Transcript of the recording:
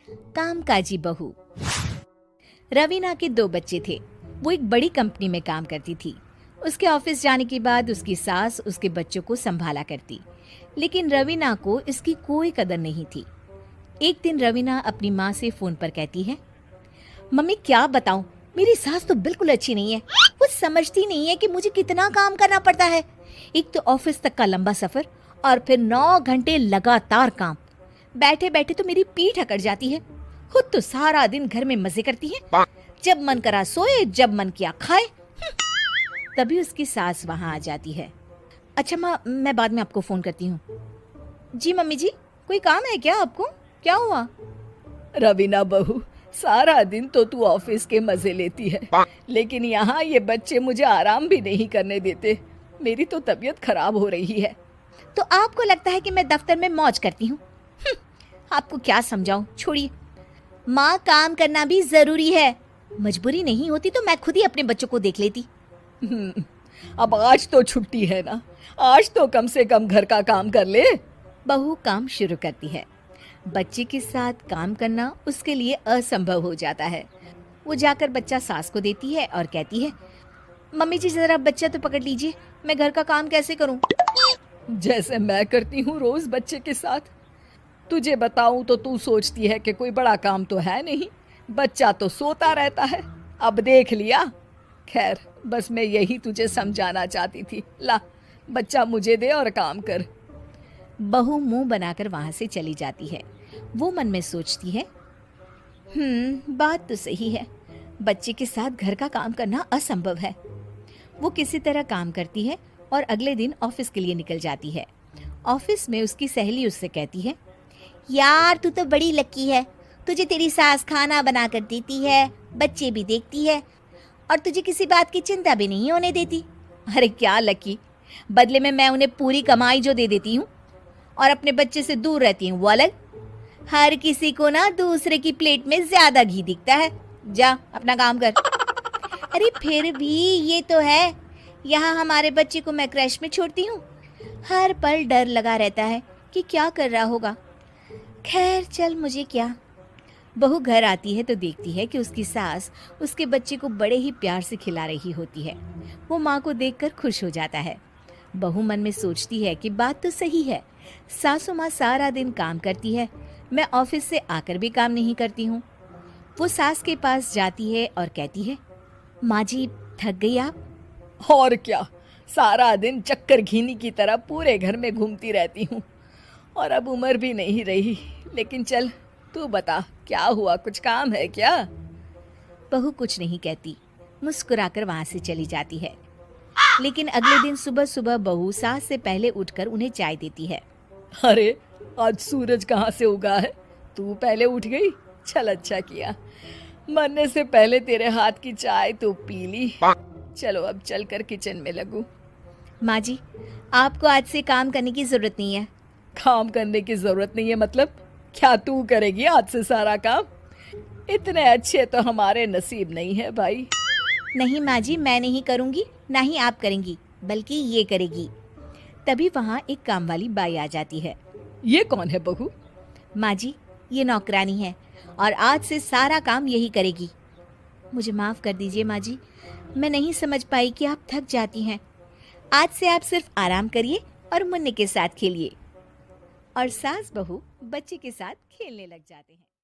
कामकाजी बहू। रवीना के दो बच्चे थे। वो एक बड़ी कंपनी में काम करती थी। उसके ऑफिस जाने के बाद उसकी सास उसके बच्चों को संभाला करती, लेकिन रवीना को इसकी कोई कदर नहीं थी। एक दिन रवीना अपनी माँ से फोन पर कहती है, मम्मी क्या बताऊं, मेरी सास तो बिल्कुल अच्छी नहीं है। वो समझती नहीं है कि मुझे कितना काम करना पड़ता है। एक तो ऑफिस तक का लंबा सफर और फिर 9 घंटे लगातार काम। बैठे बैठे तो मेरी पीठ अकड़ जाती है। खुद तो सारा दिन घर में मजे करती है, जब मन करा सोए, जब मन किया खाए। तभी उसकी सास वहां आ जाती है। अच्छा माँ, मैं बाद में आपको फोन करती हूँ। जी मम्मी जी, कोई काम है क्या आपको? क्या हुआ? रवीना बहू, सारा दिन तो तू ऑफिस के मजे लेती है, लेकिन यहाँ ये बच्चे मुझे आराम भी नहीं करने देते। मेरी तो तबीयत खराब हो रही है। तो आपको लगता है कि मैं दफ्तर में मौज करती हूँ? आपको क्या समझाऊं, छोड़िए। माँ, काम करना भी जरूरी है। मजबूरी नहीं होती तो मैं खुद ही अपने बच्चों को देख लेती। अब आज तो छुट्टी है ना, आज तो कम से कम घर का काम कर ले। बहू काम शुरू करती है। बच्चे के साथ काम करना उसके लिए असंभव हो जाता है। वो जाकर बच्चा सास को देती है और कहती है, मम्मी जी जरा बच्चा तो पकड़ लीजिए, मैं घर का काम कैसे करूं? जैसे मैं करती हूँ रोज बच्चे के साथ। तुझे बताऊं तो तू सोचती है कि कोई बड़ा काम तो है नहीं, बच्चा तो सोता रहता है। अब देख लिया। खैर, बस मैं यही तुझे समझाना चाहती थी। ला, बच्चा मुझे दे और काम कर। बहू मुंह बनाकर वहां से चली जाती है। वो मन में सोचती है, बात तो सही है, बच्चे के साथ घर का काम करना असंभव है। वो किसी तरह काम करती है और अगले दिन ऑफिस के लिए निकल जाती है। ऑफिस में उसकी सहेली उससे कहती है, यार तू तो बड़ी लकी है, तुझे तेरी सास खाना बना कर देती है, बच्चे भी देखती है और तुझे किसी बात की चिंता भी नहीं होने देती। अरे क्या लकी, बदले में मैं उन्हें पूरी कमाई जो दे देती हूँ और अपने बच्चे से दूर रहती हूँ वो अलग। हर किसी को ना दूसरे की प्लेट में ज्यादा घी दिखता है। जा अपना काम कर। अरे फिर भी ये तो है, यहाँ हमारे बच्चे को मैं क्रैश में छोड़ती हूँ, हर पल डर लगा रहता है कि क्या कर रहा होगा। खैर चल, मुझे क्या। बहू घर आती है तो देखती है कि उसकी सास उसके बच्चे को बड़े ही प्यार से खिला रही होती है। वो माँ को देखकर खुश हो जाता है। बहू मन में सोचती है कि बात तो सही है, सासू माँ सारा दिन काम करती है, मैं ऑफिस से आकर भी काम नहीं करती हूँ। वो सास के पास जाती है और कहती है, माँ जी थक गई आप? और क्या, सारा दिन चक्कर घीनी की तरह पूरे घर में घूमती रहती हूँ और अब उम्र भी नहीं रही। लेकिन चल तू बता, क्या हुआ, कुछ काम है क्या? बहू कुछ नहीं कहती, मुस्कुराकर वहां से चली जाती है। लेकिन अगले दिन सुबह सुबह बहू सास से पहले उठकर उन्हें चाय देती है। अरे आज सूरज कहाँ से उगा है, तू पहले उठ गई। चल अच्छा किया, मरने से पहले तेरे हाथ की चाय तो पी ली। चलो अब चलकर किचन में लगूं। माँ जी, आपको आज से काम करने की जरूरत नहीं है। काम करने की जरूरत नहीं है मतलब? क्या तू करेगी आज से सारा काम? इतने अच्छे तो हमारे नसीब नहीं है भाई। नहीं माँ जी, मैं नहीं करूँगी, ना ही आप करेंगी, बल्कि ये करेगी। तभी वहाँ एक काम वाली बाई आ जाती है। ये कौन है बहू? माँ जी, ये नौकरानी है और आज से सारा काम यही करेगी। मुझे माफ़ कर दीजिए माँ जी, मैं नहीं समझ पाई कि आप थक जाती हैं। आज से आप सिर्फ आराम करिए और मुन्ने के साथ खेलिए। और सास बहू बच्चे के साथ खेलने लग जाते हैं।